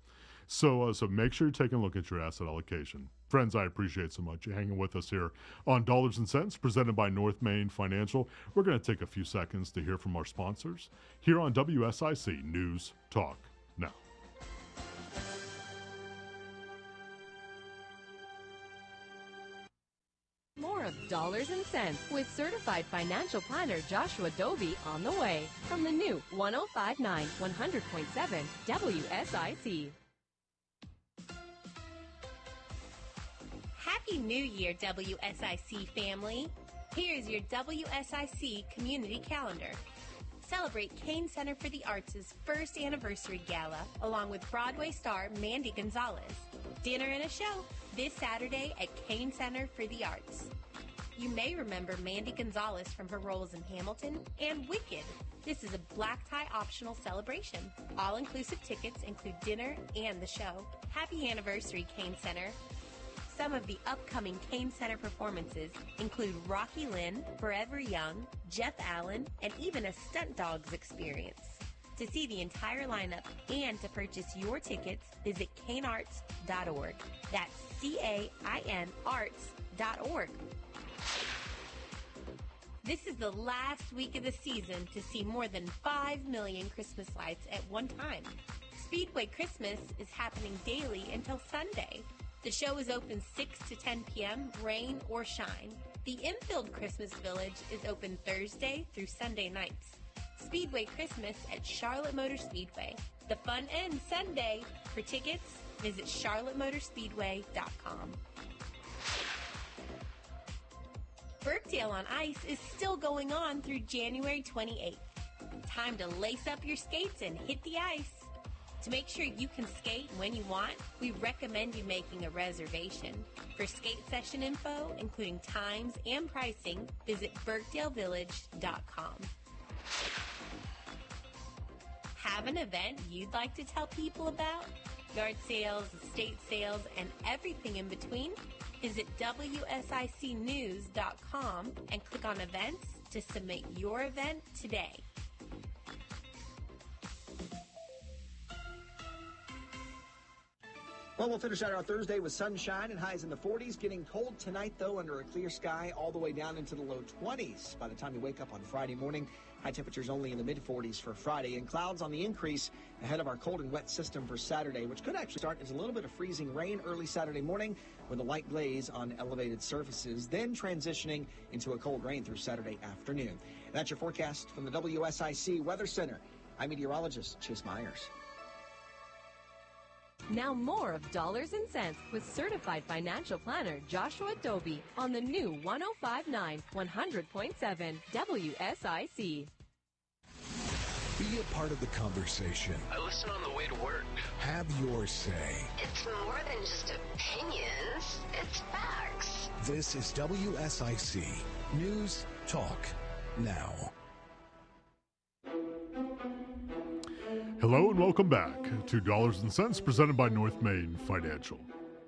A: So make sure you're taking a look at your asset allocation. Friends, I appreciate so much you hanging with us here on Dollars and Cents, presented by North Main Financial. We're going to take a few seconds to hear from our sponsors here on WSIC News Talk Now.
C: More of Dollars and Cents with certified financial planner Joshua Dobi on the way from the new 105.9 100.7 WSIC.
D: Happy New Year, WSIC family. Here's your WSIC community calendar. Celebrate Kane Center for the Arts' first anniversary gala, along with Broadway star Mandy Gonzalez. Dinner and a show this Saturday at Kane Center for the Arts. You may remember Mandy Gonzalez from her roles in Hamilton and Wicked. This is a black tie optional celebration. All-inclusive tickets include dinner and the show. Happy anniversary, Kane Center. Some of the upcoming Kane Center performances include Rocky Lynn, Forever Young, Jeff Allen, and even a Stunt Dogs experience. To see the entire lineup and to purchase your tickets, visit canearts.org. That's CAIN arts.org. This is the last week of the season to see more than 5 million Christmas lights at one time. Speedway Christmas is happening daily until Sunday. The show is open 6 to 10 p.m., rain or shine. The Infield Christmas Village is open Thursday through Sunday nights. Speedway Christmas at Charlotte Motor Speedway. The fun ends Sunday. For tickets, visit charlottemotorspeedway.com. Birkdale on Ice is still going on through January 28th. Time to lace up your skates and hit the ice. To make sure you can skate when you want, we recommend you making a reservation. For skate session info, including times and pricing, visit birkdalevillage.com. Have an event you'd like to tell people about? Yard sales, estate sales, and everything in between? Visit WSICnews.com and click on events to submit your event today.
E: Well, we'll finish out our Thursday with sunshine and highs in the 40s. Getting cold tonight, though, under a clear sky all the way down into the low 20s. By the time you wake up on Friday morning, high temperatures only in the mid-40s for Friday, and clouds on the increase ahead of our cold and wet system for Saturday, which could actually start as a little bit of freezing rain early Saturday morning with a light glaze on elevated surfaces, then transitioning into a cold rain through Saturday afternoon. And that's your forecast from the WSIC Weather Center. I'm meteorologist Chase Myers.
C: Now more of Dollars and Cents with certified financial planner Joshua Dobi on the new 105.9 100.7 WSIC.
F: Be a part of the conversation.
G: I listen on the way to work.
F: Have your say.
L: It's more than just opinions. It's facts.
F: This is WSIC News Talk Now.
A: Hello and welcome back to Dollars and Cents presented by North Main Financial.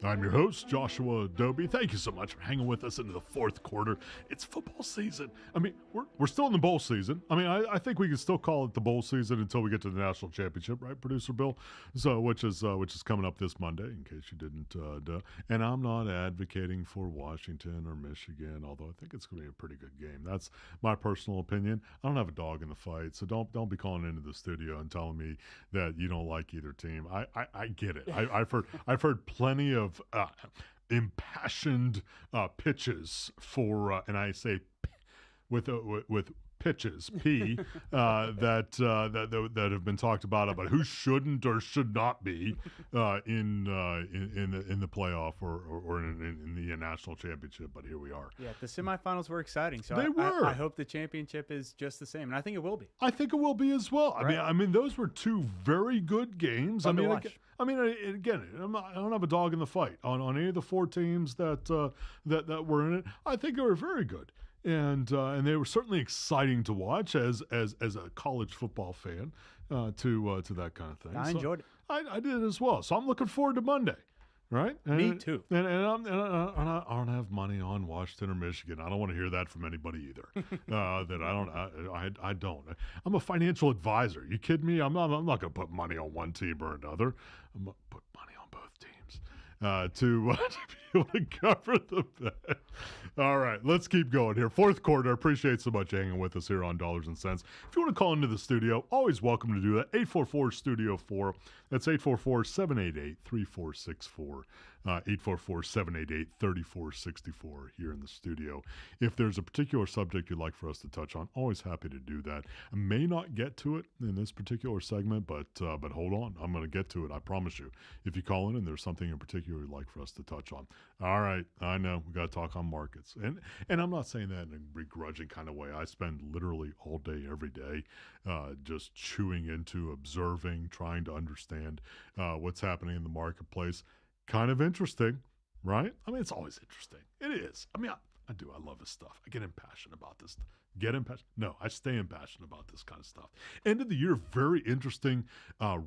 A: I'm your host, Joshua Dobi. Thank you so much for hanging with us into the fourth quarter. It's football season. I mean, we're still in the bowl season. I mean, I think we can still call it the bowl season until we get to the national championship, right, Producer Bill? So, which is coming up this Monday, in case you didn't know. And I'm not advocating for Washington or Michigan, although I think it's going to be a pretty good game. That's my personal opinion. I don't have a dog in the fight, so don't be calling into the studio and telling me that you don't like either team. I get it. I've heard plenty of impassioned pitches for, and I say with pitches that have been talked about who shouldn't or should not be in the playoff or in the national championship. But here we are.
B: Yeah, the semifinals were exciting. So
A: they were.
B: I hope the championship is just the same, and I think it will be.
A: I think it will be as well. Right. I mean, those were two very good games.
B: Fun to
A: again,
B: watch.
A: I don't have a dog in the fight on any of the four teams that were in it. I think they were very good, and they were certainly exciting to watch as a college football fan to that kind of thing.
B: I enjoyed it.
A: I did as well. So I'm looking forward to Monday. Right?
B: Me too.
A: And I don't have money on Washington or Michigan. I don't want to hear that from anybody either. I don't. I'm a financial advisor. You kidding me? I'm not going to put money on one team or another. I'm going to put money on both teams to be able to cover the bet. All right, let's keep going here. Fourth quarter. Appreciate so much hanging with us here on Dollars and Cents. If you want to call into the studio, always welcome to do that. 844-STUDIO-4. That's 844-788-3464. 844-788-3464 here in the studio. If there's a particular subject you'd like for us to touch on, always happy to do that. I may not get to it in this particular segment, but hold on. I'm going to get to it, I promise you. If you call in and there's something in particular you'd like for us to touch on. All right, I know. We got to talk on markets. And I'm not saying that in a begrudging kind of way. I spend literally all day, every day, just chewing into, observing, trying to understand what's happening in the marketplace. Kind of interesting, right? I mean, it's always interesting. It is. I mean, I do. I love this stuff. I get impassioned about this. Get impassioned? No, I stay impassioned about this kind of stuff. End of the year, very interesting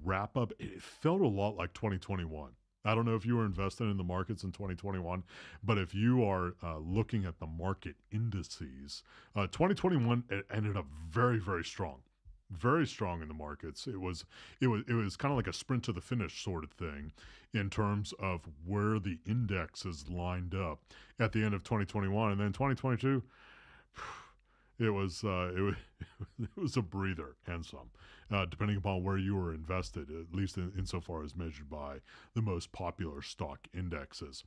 A: wrap up. It felt a lot like 2021. I don't know if you were invested in the markets in 2021, but if you are looking at the market indices, 2021 ended up very, very strong. Very strong in the markets. It was kind of like a sprint to the finish sort of thing in terms of where the indexes lined up at the end of 2021, and then 2022. It was a breather and some, depending upon where you were invested, at least insofar as measured by the most popular stock indexes.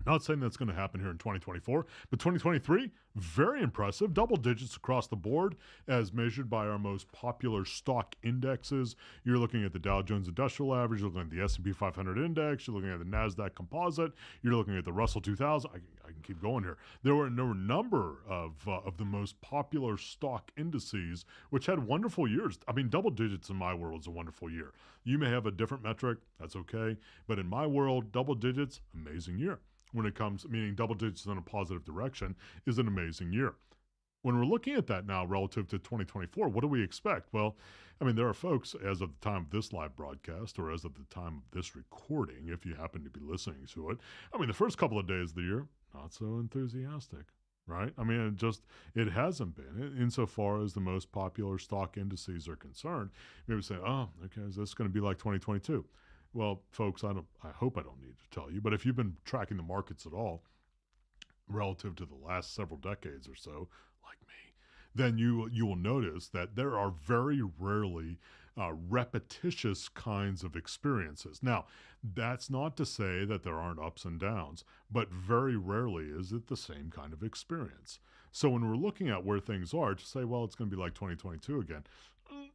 A: Not saying that's going to happen here in 2024, but 2023, very impressive. Double digits across the board as measured by our most popular stock indexes. You're looking at the Dow Jones Industrial Average, you're looking at the S&P 500 Index, you're looking at the NASDAQ Composite, you're looking at the Russell 2000. I can keep going here. There were a number of the most popular stock indices, which had wonderful years. I mean, double digits in my world is a wonderful year. You may have a different metric, that's okay. But in my world, double digits, amazing year. When it comes, meaning double digits in a positive direction, is an amazing year. When we're looking at that now relative to 2024, what do we expect? Well, I mean, there are folks, as of the time of this live broadcast, or as of the time of this recording, if you happen to be listening to it, I mean, the first couple of days of the year, not so enthusiastic, right? I mean, it hasn't been, insofar as the most popular stock indices are concerned. Maybe say, oh, okay, is this going to be like 2022? Well, folks, I hope I don't need to tell you, but if you've been tracking the markets at all relative to the last several decades or so, like me, then you will notice that there are very rarely repetitious kinds of experiences. Now, that's not to say that there aren't ups and downs, but very rarely is it the same kind of experience. So when we're looking at where things are, to say, well, it's going to be like 2022 again,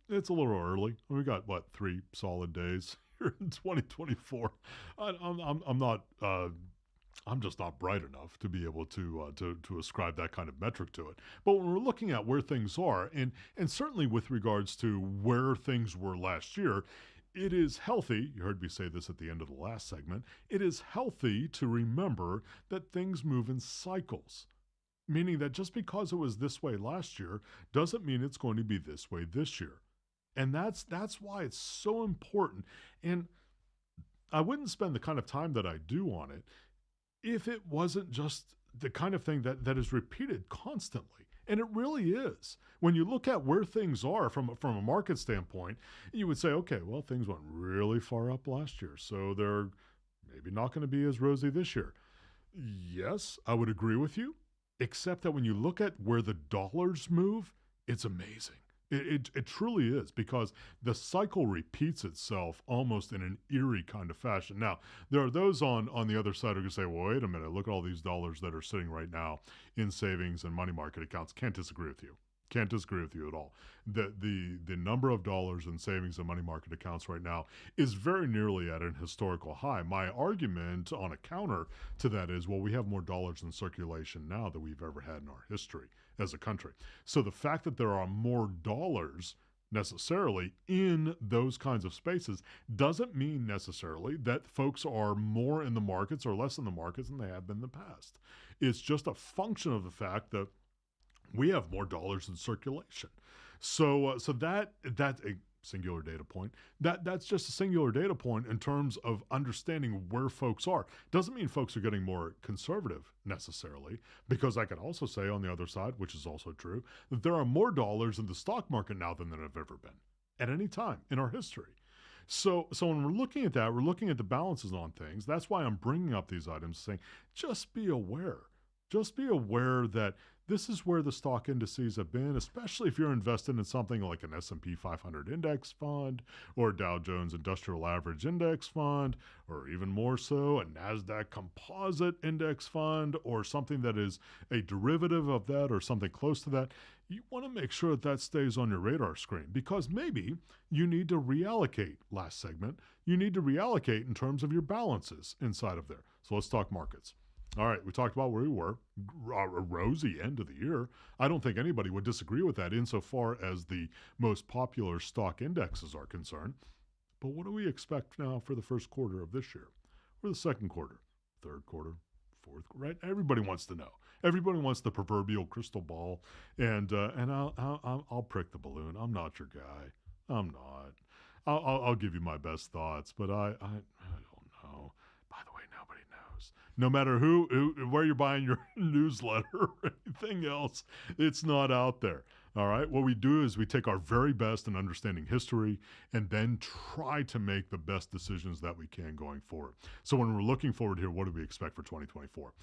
A: it's a little early. We got, 3 solid days here in 2024. I'm just not bright enough to be able to ascribe that kind of metric to it. But when we're looking at where things are, and certainly with regards to where things were last year, it is healthy, you heard me say this at the end of the last segment, it is healthy to remember that things move in cycles. Meaning that just because it was this way last year doesn't mean it's going to be this way this year. And that's why it's so important. And I wouldn't spend the kind of time that I do on it if it wasn't just the kind of thing that is repeated constantly. And it really is. When you look at where things are from a market standpoint, you would say, okay, well, things went really far up last year, so they're maybe not going to be as rosy this year. Yes, I would agree with you, except that when you look at where the dollars move, it's amazing. It truly is, because the cycle repeats itself almost in an eerie kind of fashion. Now, there are those on the other side who can say, well, wait a minute, look at all these dollars that are sitting right now in savings and money market accounts. Can't disagree with you. Can't disagree with you at all. The number of dollars in savings and money market accounts right now is very nearly at an historical high. My argument on a counter to that is, well, we have more dollars in circulation now than we've ever had in our history as a country. So the fact that there are more dollars necessarily in those kinds of spaces doesn't mean necessarily that folks are more in the markets or less in the markets than they have been in the past. It's just a function of the fact that we have more dollars in circulation. So that's a singular data point. That's just a singular data point in terms of understanding where folks are. Doesn't mean folks are getting more conservative necessarily, because I could also say on the other side, which is also true, that there are more dollars in the stock market now than there have ever been at any time in our history. So when we're looking at that, we're looking at the balances on things. That's why I'm bringing up these items, saying just be aware. Just be aware that this is where the stock indices have been, especially if you're invested in something like an S&P 500 index fund or Dow Jones Industrial Average Index Fund, or even more so, a NASDAQ Composite Index Fund, or something that is a derivative of that or something close to that. You want to make sure that stays on your radar screen, because maybe you need to reallocate, last segment, you need to reallocate in terms of your balances inside of there. So let's talk markets. All right, we talked about where we were, a rosy end of the year. I don't think anybody would disagree with that insofar as the most popular stock indexes are concerned. But what do we expect now for the first quarter of this year, or the second quarter, third quarter, fourth quarter, right? Everybody wants to know. Everybody wants the proverbial crystal ball, and I'll prick the balloon. I'm not your guy. I'm not. I'll give you my best thoughts, but I don't know. By the way, nobody knows. No matter where you're buying your newsletter or anything else, it's not out there. All right. What we do is we take our very best in understanding history and then try to make the best decisions that we can going forward. So when we're looking forward here, what do we expect for 2024?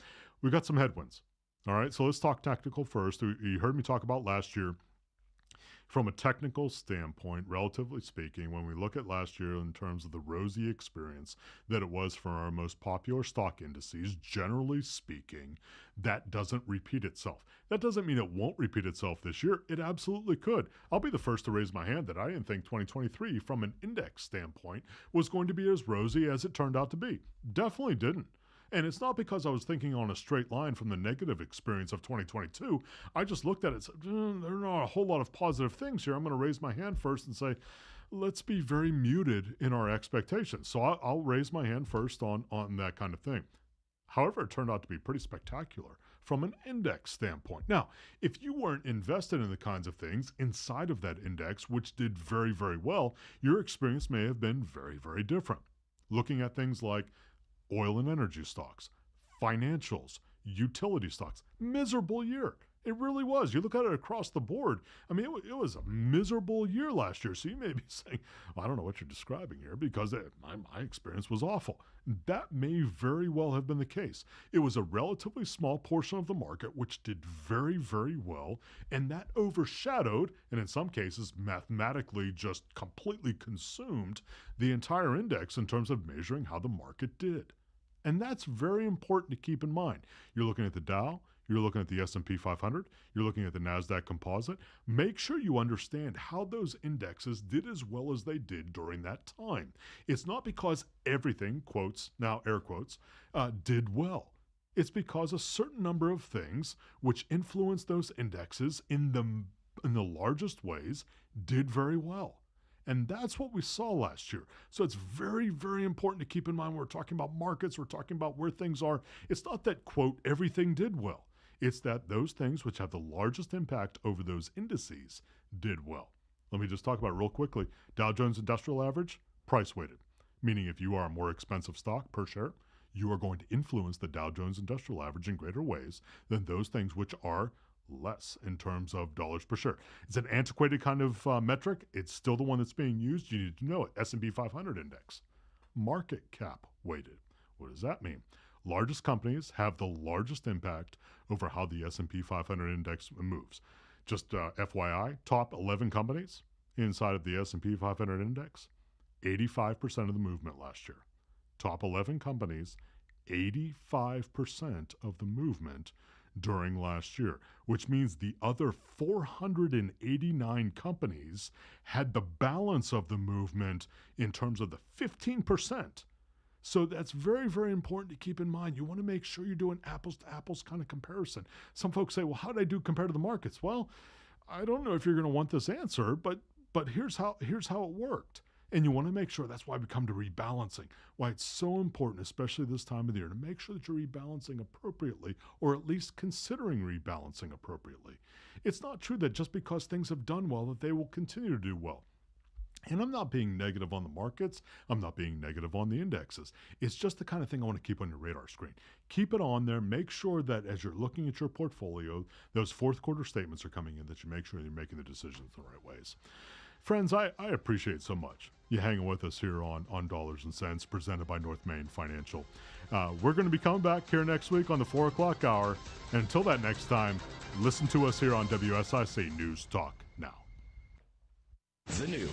A: We've got some headwinds. All right. So let's talk tactical first. You heard me talk about last year. From a technical standpoint, relatively speaking, when we look at last year in terms of the rosy experience that it was for our most popular stock indices, generally speaking, that doesn't repeat itself. That doesn't mean it won't repeat itself this year. It absolutely could. I'll be the first to raise my hand that I didn't think 2023, from an index standpoint, was going to be as rosy as it turned out to be. Definitely didn't. And it's not because I was thinking on a straight line from the negative experience of 2022. I just looked at it and said, there are not a whole lot of positive things here. I'm going to raise my hand first and say, let's be very muted in our expectations. So I'll raise my hand first on that kind of thing. However, it turned out to be pretty spectacular from an index standpoint. Now, if you weren't invested in the kinds of things inside of that index, which did very, very well, your experience may have been very, very different. Looking at things like oil and energy stocks, financials, utility stocks. Miserable year. It really was. You look at it across the board. I mean, it was a miserable year last year. So you may be saying, well, I don't know what you're describing here because my experience was awful. That may very well have been the case. It was a relatively small portion of the market which did very, very well, and that overshadowed, and in some cases mathematically just completely consumed, the entire index in terms of measuring how the market did. And that's very important to keep in mind. You're looking at the Dow, you're looking at the S&P 500, you're looking at the NASDAQ composite. Make sure you understand how those indexes did as well as they did during that time. It's not because everything, quotes, now air quotes, did well. It's because a certain number of things which influence those indexes in the largest ways did very well. And that's what we saw last year. So it's very, very important to keep in mind when we're talking about markets, we're talking about where things are. It's not that, quote, everything did well. It's that those things which have the largest impact over those indices did well. Let me just talk about it real quickly. Dow Jones Industrial Average, price weighted, meaning if you are a more expensive stock per share, you are going to influence the Dow Jones Industrial Average in greater ways than those things which are less in terms of dollars per share. It's an antiquated kind of metric. It's still the one that's being used. You need to know it. S&P 500 index, market cap weighted. What does that mean? Largest companies have the largest impact over how the S&P 500 index moves. Just FYI, top 11 companies inside of the S&P 500 index, 85% of the movement last year. Top 11 companies, 85% of the movement during last year, which means the other 489 companies had the balance of the movement in terms of the 15%. So that's very, very important to keep in mind. You want to make sure you're doing apples to apples kind of comparison. Some folks say, well, how did I do compared to the markets? Well, I don't know if you're going to want this answer, but here's how it worked. And you want to make sure, that's why we come to rebalancing, why it's so important, especially this time of the year, to make sure that you're rebalancing appropriately, or at least considering rebalancing appropriately. It's not true that just because things have done well, that they will continue to do well. And I'm not being negative on the markets. I'm not being negative on the indexes. It's just the kind of thing I want to keep on your radar screen. Keep it on there. Make sure that as you're looking at your portfolio, those fourth quarter statements are coming in, that you make sure you're making the decisions the right ways. Friends, I appreciate so much you hanging with us here on Dollars and Cents, presented by North Main Financial. We're going to be coming back here next week on the 4 o'clock hour. And until that next time, listen to us here on WSIC News Talk Now.
F: The new